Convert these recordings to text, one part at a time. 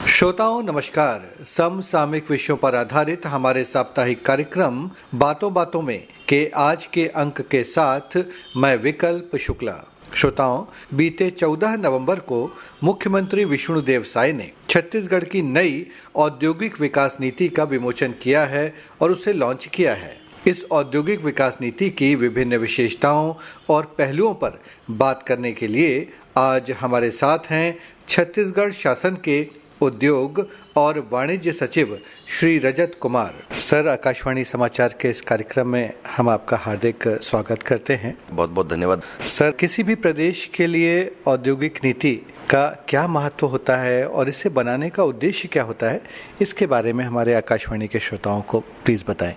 श्रोताओं नमस्कार। समसामयिक विषयों पर आधारित हमारे साप्ताहिक कार्यक्रम बातों बातों में के आज के अंक के साथ मैं विकल्प शुक्ला। श्रोताओं, बीते 14 नवंबर को मुख्यमंत्री विष्णुदेव साय ने छत्तीसगढ़ की नई औद्योगिक विकास नीति का विमोचन किया है और उसे लॉन्च किया है। इस औद्योगिक विकास नीति की विभिन्न विशेषताओं और पहलुओं पर बात करने के लिए आज हमारे साथ हैं छत्तीसगढ़ शासन के उद्योग और वाणिज्य सचिव श्री रजत कुमार। सर, आकाशवाणी समाचार के इस कार्यक्रम में हम आपका हार्दिक स्वागत करते हैं। बहुत बहुत धन्यवाद। सर, किसी भी प्रदेश के लिए औद्योगिक नीति का क्या महत्व होता है और इसे बनाने का उद्देश्य क्या होता है, इसके बारे में हमारे आकाशवाणी के श्रोताओं को प्लीज बताएं।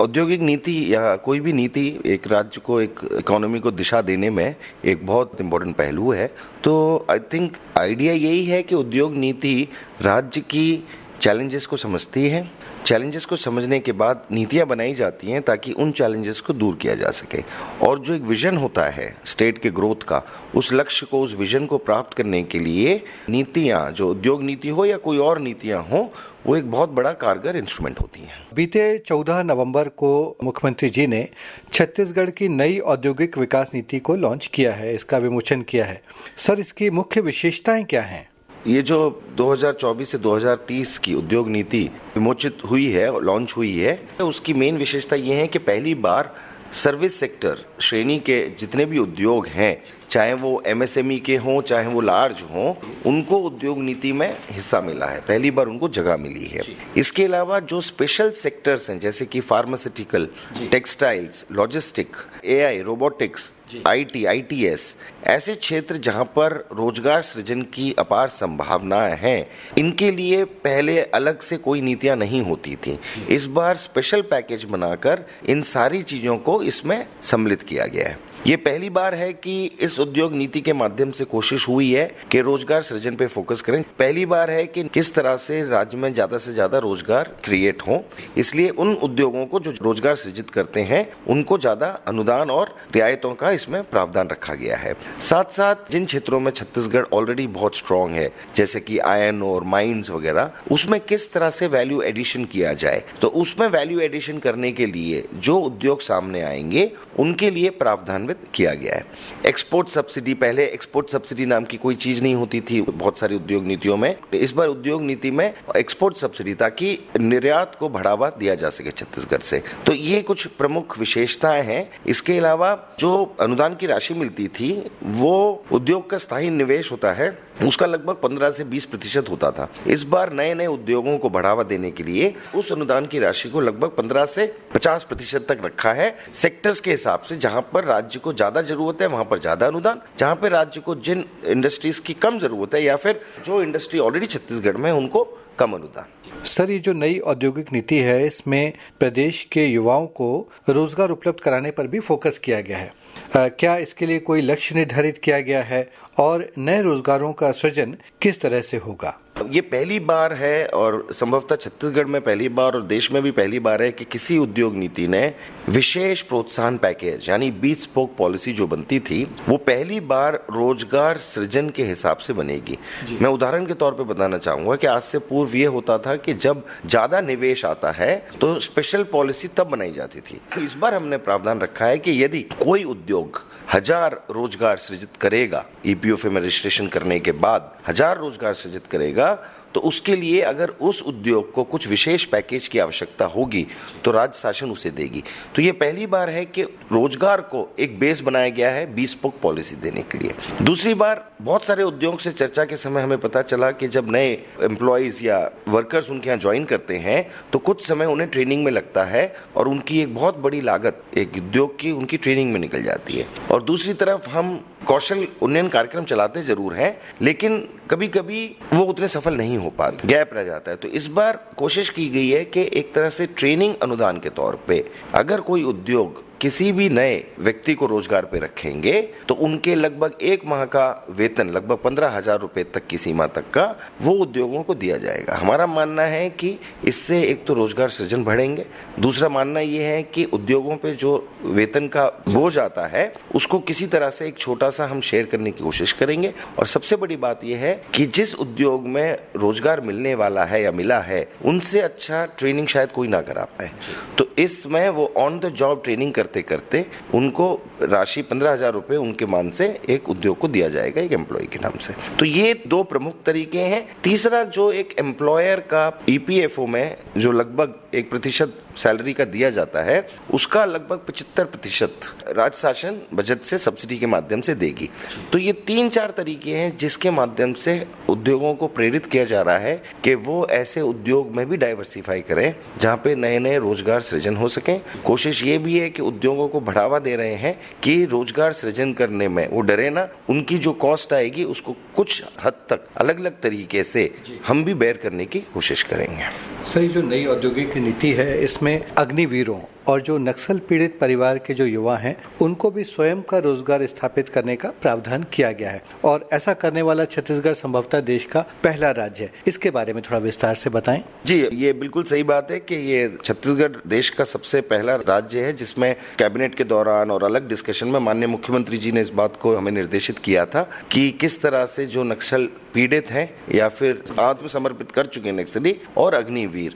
औद्योगिक नीति या कोई भी नीति एक राज्य को, एक इकोनॉमी को दिशा देने में एक बहुत इम्पोर्टेंट पहलू है। तो आई थिंक आइडिया यही है कि उद्योग नीति राज्य की चैलेंजेस को समझती है। चैलेंजेस को समझने के बाद नीतियां बनाई जाती हैं ताकि उन चैलेंजेस को दूर किया जा सके। और जो एक विजन होता है स्टेट के ग्रोथ का, उस लक्ष्य को, उस विजन को प्राप्त करने के लिए नीतियां, जो उद्योग नीति हो या कोई और नीतियां हो, वो एक बहुत बड़ा कारगर इंस्ट्रूमेंट होती हैं। बीते 14 नवंबर को मुख्यमंत्री जी ने छत्तीसगढ़ की नई औद्योगिक विकास नीति को लॉन्च किया है, इसका विमोचन किया है। सर, इसकी मुख्य विशेषताएं क्या हैं? ये जो 2024 से 2030 की उद्योग नीति विमोचित हुई है और लॉन्च हुई है, उसकी मेन विशेषता ये है कि पहली बार सर्विस सेक्टर श्रेणी के जितने भी उद्योग हैं, चाहे वो एमएसएमई के हों, चाहे वो लार्ज हों, उनको उद्योग नीति में हिस्सा मिला है। पहली बार उनको जगह मिली है। इसके अलावा जो स्पेशल सेक्टर्स हैं, जैसे कि pharmaceutical, textiles, logistic, AI, robotics, IT, ITS, ऐसे क्षेत्र जहां पर रोजगार सृजन की अपार संभावनाएं हैं, इनके लिए पहले अलग से कोई नीतियां नहीं होती थी। इस बार स्पेशल पैकेज बनाकर इन सारी चीजों को इसमें सम्मिलित किया गया है। ये पहली बार है कि इस उद्योग नीति के माध्यम से कोशिश हुई है कि रोजगार सृजन पे फोकस करें। पहली बार है कि किस तरह से राज्य में ज्यादा से ज्यादा रोजगार क्रिएट हो, इसलिए उन उद्योगों को जो रोजगार सृजित करते हैं उनको ज्यादा अनुदान और रियायतों का इसमें प्रावधान रखा गया है। साथ साथ जिन क्षेत्रों में छत्तीसगढ़ ऑलरेडी बहुत स्ट्रांग है, जैसे कि आयरन और माइंस वगैरह, उसमें किस तरह से वैल्यू एडिशन किया जाए, तो उसमें वैल्यू एडिशन करने के लिए जो उद्योग सामने आएंगे उनके लिए प्रावधान किया गया है। एक्सपोर्ट सब्सिडी, पहले एक्सपोर्ट सब्सिडी नाम की कोई चीज नहीं होती थी बहुत सारी उद्योग नीतियों में। इस बार उद्योग नीति में एक्सपोर्ट सब्सिडी, ताकि निर्यात को बढ़ावा दिया जा सके छत्तीसगढ़ से। तो ये कुछ प्रमुख विशेषताएं हैं। इसके अलावा जो अनुदान की राशि मिलती थी, वो उद्योग का स्थायी निवेश होता है, उसका लगभग 15 से 20% होता था। इस बार नए नए उद्योगों को बढ़ावा देने के लिए उस अनुदान की राशि को लगभग 15 से 50% तक रखा है, सेक्टर्स के हिसाब से। जहां पर राज्य को ज्यादा जरूरत है वहां पर ज्यादा अनुदान, जहां पर राज्य को जिन इंडस्ट्रीज की कम जरूरत है या फिर जो इंडस्ट्री ऑलरेडी छत्तीसगढ़ में, उनको कम अनुदान। सर, ये जो नई औद्योगिक नीति है, इसमें प्रदेश के युवाओं को रोजगार उपलब्ध कराने पर भी फोकस किया गया है। क्या इसके लिए कोई लक्ष्य निर्धारित किया गया है और नए रोजगारों का सृजन किस तरह से होगा? ये पहली बार है और संभवतः छत्तीसगढ़ में पहली बार और देश में भी पहली बार है कि किसी उद्योग नीति ने विशेष प्रोत्साहन पैकेज यानी bespoke पॉलिसी जो बनती थी, वो पहली बार रोजगार सृजन के हिसाब से बनेगी। मैं उदाहरण के तौर पे बताना चाहूंगा कि आज से पूर्व ये होता था कि जब ज्यादा निवेश आता है तो स्पेशल पॉलिसी तब बनाई जाती थी। इस बार हमने प्रावधान रखा है कि यदि कोई उद्योग 1000 रोजगार सृजित करेगा, ईपीएफए में रजिस्ट्रेशन करने के बाद 1000 रोजगार सृजित करेगा, तो उसके लिए अगर उस उद्योग को कुछ विशेष पैकेज की आवश्यकता होगी तो राज्य शासन उसे देगी। तो ये पहली बार है कि रोजगार को एक बेस बनाया गया है bespoke पॉलिसी देने के लिए। दूसरी बार, बहुत सारे उद्योग से चर्चा के समय हमें पता चला कि जब नए एम्प्लॉइज या वर्कर्स उनके यहाँ ज्वाइन करते हैं तो कुछ समय उन्हें ट्रेनिंग में लगता है और उनकी एक बहुत बड़ी लागत एक उद्योग की उनकी ट्रेनिंग में निकल जाती है। और दूसरी तरफ हम कौशल उन्नयन कार्यक्रम चलाते जरूर हैं, लेकिन कभी कभी वो उतने सफल नहीं हो पाते, गैप रह जाता है। तो इस बार कोशिश की गई है कि एक तरह से ट्रेनिंग अनुदान के तौर पे अगर कोई उद्योग किसी भी नए व्यक्ति को रोजगार पे रखेंगे तो उनके लगभग एक माह का वेतन लगभग 15,000 रुपए तक की सीमा तक का वो उद्योगों को दिया जाएगा। हमारा मानना है कि इससे एक तो रोजगार सृजन बढ़ेंगे, दूसरा मानना ये है कि उद्योगों पे जो वेतन का बोझ आता है उसको किसी तरह से एक छोटा सा हम शेयर करने की कोशिश करेंगे। और सबसे बड़ी बात यह है कि जिस उद्योग में रोजगार मिलने वाला है या मिला है उनसे अच्छा ट्रेनिंग शायद कोई ना करा पाए, तो इसमें वो ऑन द जॉब ट्रेनिंग करते करते उनको राशि 15,000 रुपए उनके मान से एक उद्योग को दिया जाएगा एक एम्प्लॉय के नाम से। तो ये दो प्रमुख तरीके हैं। तीसरा, जो एक एम्प्लॉयर का ईपीएफओ में जो लगभग 1% सैलरी का दिया जाता है उसका लगभग 75% राज्य शासन बजट से सब्सिडी के माध्यम से देगी। तो ये 3-4 तरीके हैं जिसके माध्यम से उद्योगों को प्रेरित किया जा रहा है कि वो ऐसे उद्योग में भी डाइवर्सिफाई करें जहां पे नए नए रोजगार सृजन हो सके। कोशिश ये भी है कि उद्योगों को बढ़ावा दे रहे हैं कि रोजगार सृजन करने में वो डरे ना, उनकी जो कॉस्ट आएगी उसको कुछ हद तक अलग अलग तरीके से हम भी बेयर करने की कोशिश करेंगे। सही, जो नई औद्योगिक नीति है इसमें अग्निवीरों और जो नक्सल पीड़ित परिवार के जो युवा हैं उनको भी स्वयं का रोजगार स्थापित करने का प्रावधान किया गया है और ऐसा करने वाला छत्तीसगढ़ संभवतः देश का पहला राज्य है। इसके बारे में थोड़ा विस्तार से बताएं। जी, ये बिल्कुल सही बात है कि ये छत्तीसगढ़ देश का सबसे पहला राज्य है जिसमें कैबिनेट के दौरान और अलग डिस्कशन में माननीय मुख्यमंत्री जी ने इस बात को हमें निर्देशित किया था कि किस तरह से जो नक्सल पीड़ित हैं या फिर आत्मसमर्पित कर चुके नक्सली और अग्निवीर,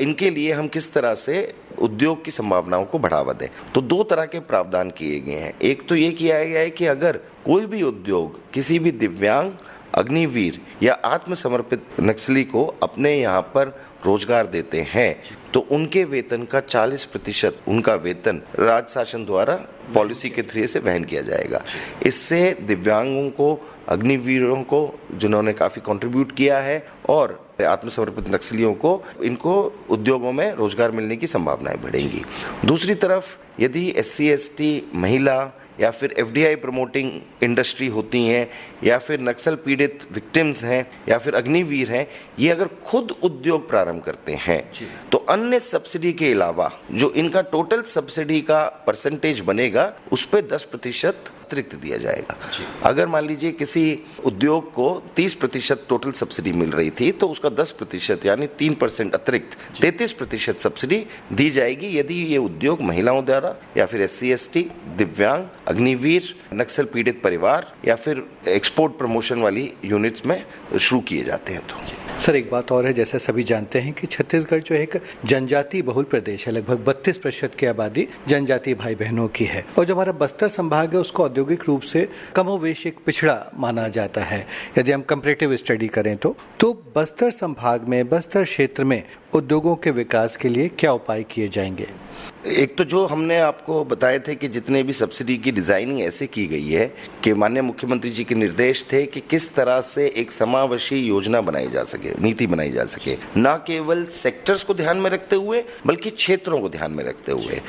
इनके लिए हम किस तरह से उद्योग की संभावनाओं को बढ़ावा दें। तो 2 तरह के प्रावधान किए गए हैं। एक तो ये किया गया है कि अगर कोई भी उद्योग किसी भी दिव्यांग, अग्निवीर या आत्मसमर्पित नक्सली को अपने यहाँ पर रोजगार देते हैं तो उनके वेतन का 40% उनका वेतन राज्य शासन द्वारा पॉलिसी के थ्रू से वहन किया जाएगा। इससे दिव्यांगों को, अग्निवीरों को जिन्होंने काफी कंट्रीब्यूट किया है और आत्मसमर्पित नक्सलियों को, इनको उद्योगों में रोजगार मिलने की संभावनाएं बढ़ेंगी। दूसरी तरफ यदि SC ST महिला या फिर FDI प्रमोटिंग इंडस्ट्री होती हैं या फिर नक्सल पीड़ित विक्टिम्स हैं या फिर अग्निवीर हैं, ये अगर खुद उद्योग प्रारंभ करते हैं तो अन्य सब्सिडी के अलावा जो इनका टोटल सब्सिडी का परसेंटेज बनेगा उस पे 10% अतिरिक्त दिया जाएगा। अगर मान लीजिए किसी उद्योग को 30% टोटल सब्सिडी मिल रही थी तो उसका 10% यानी 3% अतिरिक्त 33% सब्सिडी दी जाएगी यदि ये उद्योग महिलाओं द्वारा या फिर SC ST, दिव्यांग, अग्निवीर, नक्सल पीड़ित परिवार या फिर एक्सपोर्ट प्रमोशन वाली यूनिट्स में शुरू किए जाते हैं। तो सर, एक बात और है, जैसे सभी जानते हैं कि छत्तीसगढ़ जो एक जनजाति बहुल प्रदेश है, लगभग 32% की आबादी जनजाति भाई बहनों की है और जो हमारा बस्तर संभाग है उसको औद्योगिक रूप से कमोवेश एक पिछड़ा माना जाता है। यदि हम कंपैरेटिव स्टडी करें तो बस्तर संभाग में, बस्तर क्षेत्र में उद्योगों के विकास के लिए क्या उपाय किए जाएंगे? एक तो जो हमने आपको बताए थे कि जितने भी सब्सिडी की डिजाइनिंग ऐसे की गई है कि माननीय मुख्यमंत्री जी के निर्देश थे कि किस तरह से एक समावेशी योजना बनाई जा सके, नीति बनाई जा सके, ना केवल सेक्टर्स को ध्यान में रखते हुए बल्कि क्षेत्रों को ध्यान में रखते हुए।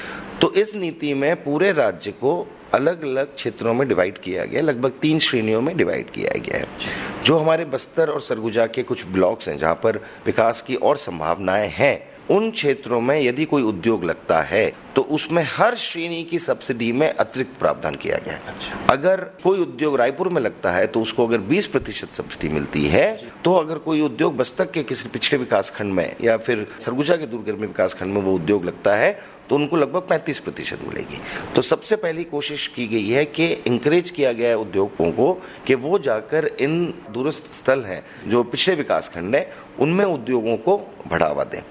तो इस नीति में पूरे राज्य को अलग अलग क्षेत्रों में डिवाइड किया गया, लगभग 3 श्रेणियों में डिवाइड किया गया है। जो हमारे बस्तर और सरगुजा के कुछ ब्लॉक्स हैं जहां पर विकास की और संभावनाएं हैं, उन क्षेत्रों में यदि कोई उद्योग लगता है तो उसमें हर श्रेणी की सब्सिडी में अतिरिक्त प्रावधान किया गया है। अगर कोई उद्योग रायपुर में लगता है तो उसको अगर 20% सब्सिडी मिलती है, तो अगर कोई उद्योग बस्तर के किसी पिछड़े विकास खंड में या फिर सरगुजा के दुर्गम विकास खंड में वो उद्योग लगता है तो उनको लगभग 35% मिलेगी। तो सबसे पहली कोशिश की गई है कि इंकरेज किया गया है उद्योगों को कि वो जाकर इन दूरस्थ स्थल हैं जो पिछड़े विकास खंड है उनमें उद्योगों को बढ़ावा दें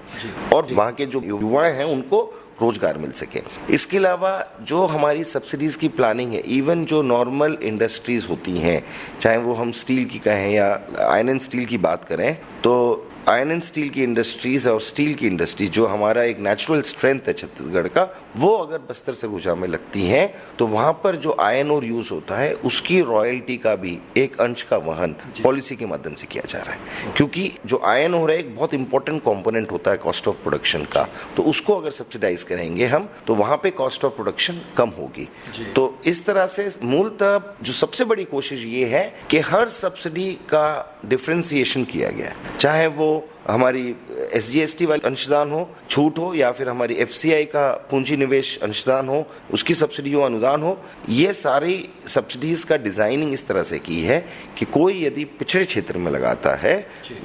और वहाँ के जो युवा हैं उनको रोजगार मिल सके। इसके अलावा जो हमारी सब्सिडीज की प्लानिंग है, इवन जो नॉर्मल इंडस्ट्रीज होती हैं, चाहे वो हम स्टील की कहें या आयरन एंड स्टील की बात करें, तो आयरन एंड स्टील की इंडस्ट्रीज और स्टील की इंडस्ट्री जो हमारा एक नेचुरल स्ट्रेंथ है छत्तीसगढ़ का, वो अगर बस्तर सरगुजा में लगती हैं तो वहां पर जो आयरन और यूज होता है उसकी रॉयल्टी का भी एक अंश का वहन पॉलिसी के माध्यम से किया जा रहा है। क्योंकि जो आयरन हो रहा है एक बहुत इंपॉर्टेंट कंपोनेंट होता है कॉस्ट ऑफ प्रोडक्शन का, तो उसको अगर सब्सिडाइज करेंगे हम तो वहां पे कॉस्ट ऑफ प्रोडक्शन कम होगी। तो इस तरह से मूलतः जो सबसे बड़ी कोशिश ये है कि हर सब्सिडी का डिफरेंशिएशन किया गया है, चाहे वो वो हमारी SGST वाली अंशदान हो, छूट हो, या फिर हमारी FCI का पूंजी निवेश अंशदान हो, उसकी सब्सिडी हो, अनुदान हो, ये सारी सब्सिडीज का डिजाइनिंग इस तरह से की है कि कोई यदि पिछड़े क्षेत्र में लगाता है,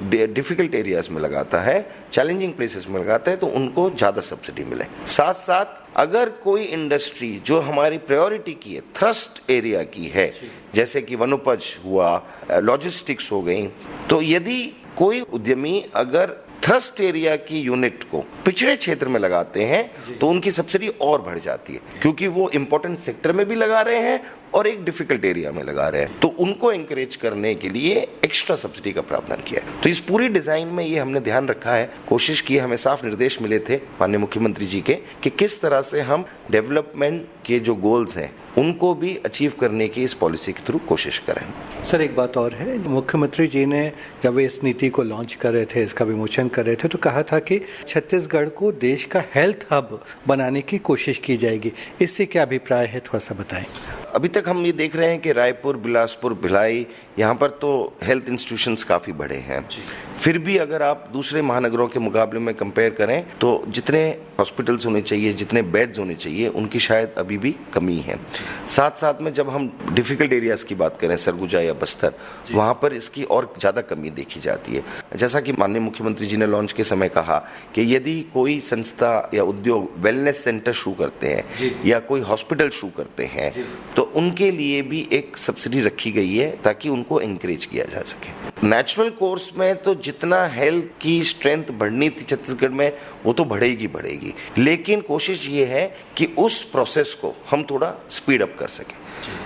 डिफिकल्ट एरियाज में लगाता है, चैलेंजिंग प्लेसेस में लगाता है, तो उनको ज्यादा सब्सिडी मिले। साथ साथ अगर कोई इंडस्ट्री जो हमारी प्रायोरिटी की है, थ्रस्ट एरिया की है, जैसे कि वनोपज हुआ, लॉजिस्टिक्स हो गई, तो यदि कोई उद्यमी अगर थ्रस्ट एरिया की यूनिट को पिछड़े क्षेत्र में लगाते हैं तो उनकी सब्सिडी और बढ़ जाती है, क्योंकि वो इंपॉर्टेंट सेक्टर में भी लगा रहे हैं और एक डिफिकल्ट एरिया में लगा रहे हैं, तो उनको एंकरेज करने के लिए एक्स्ट्रा सब्सिडी का प्रावधान किया है। तो इस पूरी डिजाइन में ये हमने ध्यान रखा है, कोशिश की, हमें साफ निर्देश मिले थे माननीय मुख्यमंत्री जी के कि किस तरह से हम डेवलपमेंट के जो गोल्स हैं उनको भी अचीव करने की इस पॉलिसी के थ्रू कोशिश करें। सर, एक बात और है, मुख्यमंत्री जी ने जब इस नीति को लॉन्च कर रहे थे, इसका विमोचन कर रहे थे, तो कहा था कि छत्तीसगढ़ को देश का हेल्थ हब बनाने की कोशिश की जाएगी। इससे क्या अभिप्राय है, थोड़ा सा बताएं। अभी तक हम ये देख रहे हैं कि रायपुर, बिलासपुर, भिलाई, यहाँ पर तो हेल्थ इंस्टीट्यूशंस काफ़ी बड़े हैं। फिर भी अगर आप दूसरे महानगरों के मुकाबले में कंपेयर करें तो जितने हॉस्पिटल्स होने चाहिए, जितने बेड्स होने चाहिए, उनकी शायद अभी भी कमी है। साथ साथ में जब हम डिफिकल्ट एरियाज़ की बात करें, सरगुजा या बस्तर, वहाँ पर इसकी और ज़्यादा कमी देखी जाती है। जैसा कि माननीय मुख्यमंत्री जी ने लॉन्च के समय कहा कि यदि कोई संस्था या उद्योग वेलनेस सेंटर शुरू करते हैं या कोई हॉस्पिटल शुरू करते हैं तो उनके लिए भी एक सब्सिडी रखी गई है ताकि उनको एंकरेज किया जा सके। नेचुरल कोर्स में तो जितना हेल्थ की स्ट्रेंथ बढ़नी थी छत्तीसगढ़ में वो तो बढ़ेगी, लेकिन कोशिश ये है कि उस प्रोसेस को हम थोड़ा स्पीड अप कर सकें।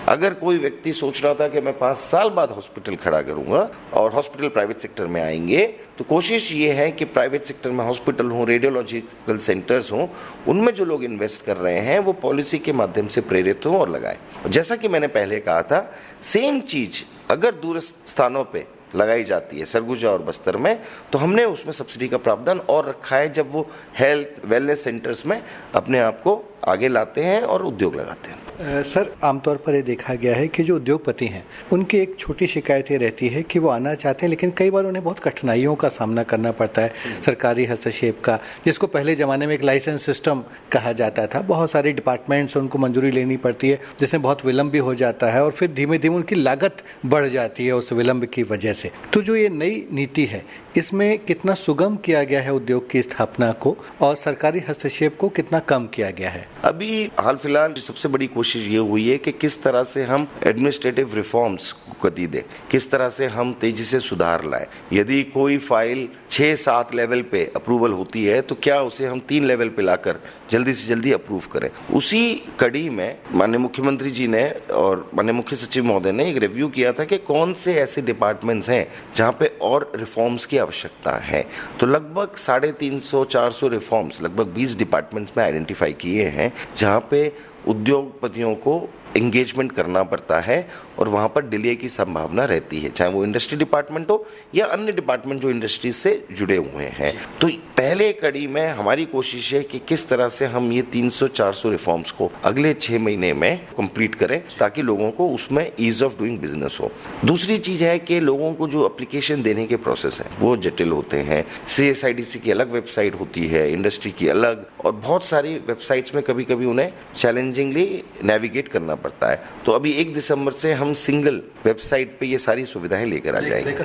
अगर कोई व्यक्ति सोच रहा था कि मैं 5 साल बाद हॉस्पिटल खड़ा करूंगा और हॉस्पिटल प्राइवेट सेक्टर में आएंगे, तो कोशिश ये है कि प्राइवेट सेक्टर में हॉस्पिटल हो, रेडियोलॉजिकल सेंटर्स हो, उनमें जो लोग इन्वेस्ट कर रहे हैं वो पॉलिसी के माध्यम से प्रेरित हो और लगाए। जैसा कि मैंने पहले कहा था, सेम चीज अगर दूर स्थानों पे लगाई जाती है, सरगुजा और बस्तर में, तो हमने उसमें सब्सिडी का प्रावधान और रखा है जब वो हेल्थ वेलनेस सेंटर्स में अपने आप को आगे लाते हैं और उद्योग लगाते हैं। सर, आमतौर पर ये देखा गया है कि जो उद्योगपति हैं उनकी एक छोटी शिकायत ये रहती है कि वो आना चाहते हैं, लेकिन कई बार उन्हें बहुत कठिनाइयों का सामना करना पड़ता है, सरकारी हस्तक्षेप का, जिसको पहले ज़माने में एक लाइसेंस सिस्टम कहा जाता था। बहुत सारे डिपार्टमेंट्स उनको मंजूरी लेनी पड़ती है, जिसमें बहुत विलम्ब भी हो जाता है और फिर धीमे धीमे उनकी लागत बढ़ जाती है उस विलम्ब की वजह से। तो जो ये नई नीति है, इसमें कितना सुगम किया गया है उद्योग की स्थापना को और सरकारी हस्तक्षेप को कितना कम किया गया है? अभी हाल फिलहाल सबसे बड़ी कोशिश ये हुई है कि किस तरह से हम एडमिनिस्ट्रेटिव रिफॉर्म्स को गति दें, किस तरह से हम तेजी से सुधार लाएं। यदि कोई फाइल 6-7 लेवल पे अप्रूवल होती है तो क्या उसे हम 3 लेवल पे लाकर जल्दी से जल्दी अप्रूव करें। उसी कड़ी में माननीय मुख्यमंत्री जी ने और माननीय मुख्य सचिव महोदय ने एक रिव्यू किया था कि कौन से ऐसे डिपार्टमेंट्स हैं जहां पे और रिफॉर्म्स की आवश्यकता है। तो लगभग 350-400 रिफॉर्म्स लगभग 20 डिपार्टमेंट्स में आइडेंटिफाई किए हैं जहां पे उद्योगपतियों को एंगेजमेंट करना पड़ता है और वहाँ पर डिले की संभावना रहती है, चाहे वो इंडस्ट्री डिपार्टमेंट हो या अन्य डिपार्टमेंट जो इंडस्ट्रीज से जुड़े हुए हैं। तो पहले कड़ी में हमारी कोशिश है कि किस तरह से हम ये 300-400 रिफॉर्म्स को अगले 6 महीने में कंप्लीट करें ताकि लोगों को उसमें ईज ऑफ डूइंग बिजनेस हो। दूसरी चीज है कि लोगों को जो एप्लीकेशन देने के प्रोसेस है वो जटिल होते हैं। CSIDC की अलग वेबसाइट होती है, इंडस्ट्री की अलग, और बहुत सारी वेबसाइट्स में कभी कभी उन्हें चैलेंजिंगली नेविगेट करना पड़ता है। तो अभी 1 दिसंबर से हम सिंगल वेबसाइट पे ये सारी सुविधाएं लेकर आ जाएंगे।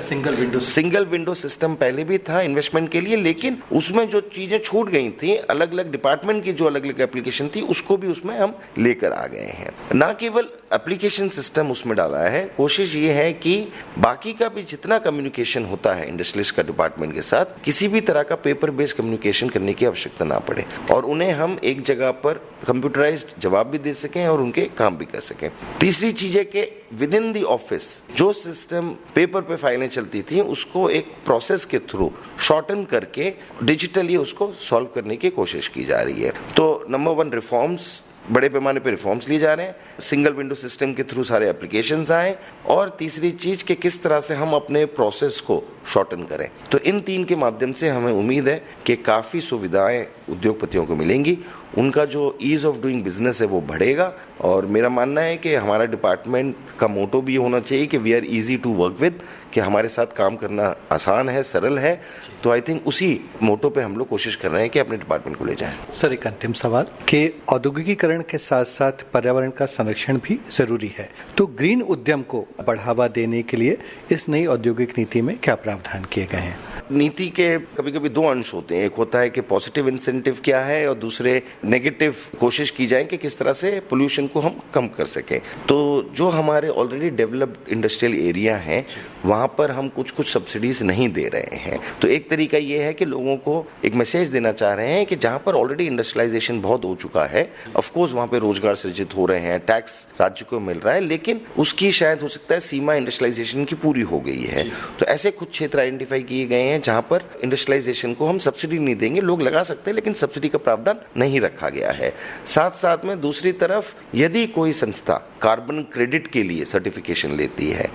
सिंगल विंडो सिस्टम पहले भी था इन्वेस्टमेंट के लिए, लेकिन उसमें जो चीजें छूट गई थी, अलग अलग डिपार्टमेंट की जो अलग अलग एप्लीकेशन थी उसको भी उसमें हम लेकर आ गए हैं। ना केवल एप्लीकेशन सिस्टम उसमें डाला है, कोशिश ये है कि बाकी का भी जितना कम्युनिकेशन होता है इंडस्ट्रियलिस्ट का डिपार्टमेंट के साथ, किसी भी तरह का पेपर बेस्ड कम्युनिकेशन करने की आवश्यकता ना पड़े और उन्हें हम एक जगह पर कंप्यूटराइज्ड जवाब भी दे सकें और उनके काम भी कर सकें। तीसरी चीज है कि विद इन द ऑफिस जो सिस्टम पेपर पे फाइलें चलती थी उसको एक प्रोसेस के थ्रू शॉर्टन करके डिजिटली उसको सॉल्व करने की कोशिश की जा रही है। तो नंबर 1 रिफॉर्म्स, बड़े पैमाने पे रिफॉर्म्स लिए जा रहे हैं, सिंगल विंडो सिस्टम के थ्रू सारे एप्लीकेशंस आए, और तीसरी चीज कि किस तरह से हम अपने प्रोसेस को शॉर्टन करें। तो इन 3 के माध्यम से हमें उम्मीद है कि काफी सुविधाएं उद्योगपतियों को मिलेंगी, उनका जो ईज ऑफ डूइंग बिजनेस है वो बढ़ेगा। और मेरा मानना है कि हमारा डिपार्टमेंट का मोटो भी ये होना चाहिए कि we are easy to work with, कि हमारे साथ काम करना आसान है, सरल है। तो आई थिंक उसी मोटो पे हम लोग कोशिश कर रहे हैं कि अपने डिपार्टमेंट को ले जाएं। सर, एक अंतिम सवाल कि औद्योगिकीकरण के साथ साथ पर्यावरण का संरक्षण भी जरूरी है, तो ग्रीन उद्यम को बढ़ावा देने के लिए इस नई औद्योगिक नीति में क्या प्रावधान किए गए हैं? नीति के कभी कभी दो अंश होते हैं, एक होता है कि पॉजिटिव इंसेंटिव क्या है और दूसरे नेगेटिव कोशिश की जाए कि किस तरह से पोल्यूशन को हम कम कर सकें। तो जो हमारे ऑलरेडी डेवलप्ड इंडस्ट्रियल एरिया हैं वहाँ पर हम कुछ सब्सिडीज नहीं दे रहे हैं। तो एक तरीका ये है कि लोगों को एक मैसेज देना चाह रहे हैं कि जहाँ पर ऑलरेडी इंडस्ट्रियलाइजेशन बहुत हो चुका है, ऑफकोर्स वहाँ पे रोजगार सृजित हो रहे हैं, टैक्स राज्य को मिल रहा है, लेकिन उसकी शायद हो सकता है सीमा इंडस्ट्रियलाइजेशन की पूरी हो गई है। तो ऐसे कुछ क्षेत्र आइडेंटिफाई किए गए हैं जहां पर इंडस्ट्रियलाइजेशन को हम सब्सिडी नहीं देंगे, लोग लगा सकते हैं लेकिन सब्सिडी का प्रावधान नहीं रखा गया है। साथ साथ में दूसरी तरफ यदि कोई संस्था कार्बन क्रेडिट के लिए सर्टिफिकेशन लेती है,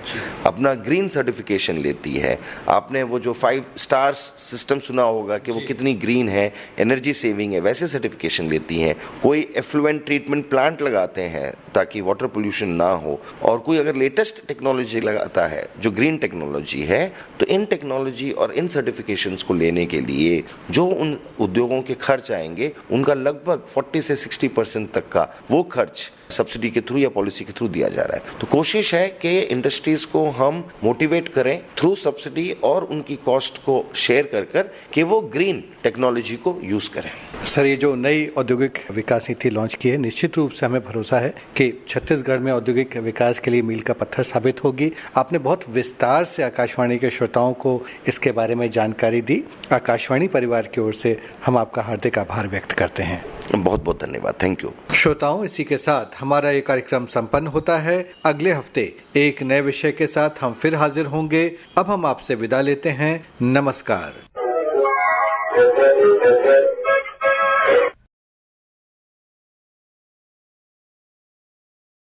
अपना ग्रीन सर्टिफिकेशन लेती है, आपने वो जो 5 स्टार्स सिस्टम सुना होगा कि वो कितनी ग्रीन है, एनर्जी सेविंग है, वैसे सर्टिफिकेशन लेती हैं, कोई एफ्लुएंट ट्रीटमेंट प्लांट लगाते हैं ताकि वाटर पोल्यूशन ना हो, और कोई अगर लेटेस्ट टेक्नोलॉजी लगाता है जो ग्रीन टेक्नोलॉजी है, तो इन टेक्नोलॉजी और इन सर्टिफिकेशंस को लेने के लिए जो उन उद्योगों के खर्च आएंगे उनका लगभग 40 से 60% तक का वो खर्च सब्सिडी के थ्रू या पॉलिसी के थ्रू दिया जा रहा है। तो कोशिश है कि इंडस्ट्रीज को हम मोटिवेट करें थ्रू सब्सिडी और उनकी कॉस्ट को शेयर कर कर कि वो ग्रीन टेक्नोलॉजी को यूज करें। सर, ये जो नई औद्योगिक विकास नीति लॉन्च की है, निश्चित रूप से हमें भरोसा है कि छत्तीसगढ़ में औद्योगिक विकास के लिए मील का पत्थर साबित होगी। आपने बहुत विस्तार से आकाशवाणी के श्रोताओं को इसके बारे में जानकारी दी। आकाशवाणी परिवार की ओर से हम आपका हार्दिक आभार व्यक्त करते हैं। बहुत बहुत धन्यवाद, थैंक यू। श्रोताओं, इसी के साथ हमारा ये कार्यक्रम संपन्न होता है। अगले हफ्ते एक नए विषय के साथ हम फिर हाजिर होंगे। अब हम आपसे विदा लेते हैं। नमस्कार।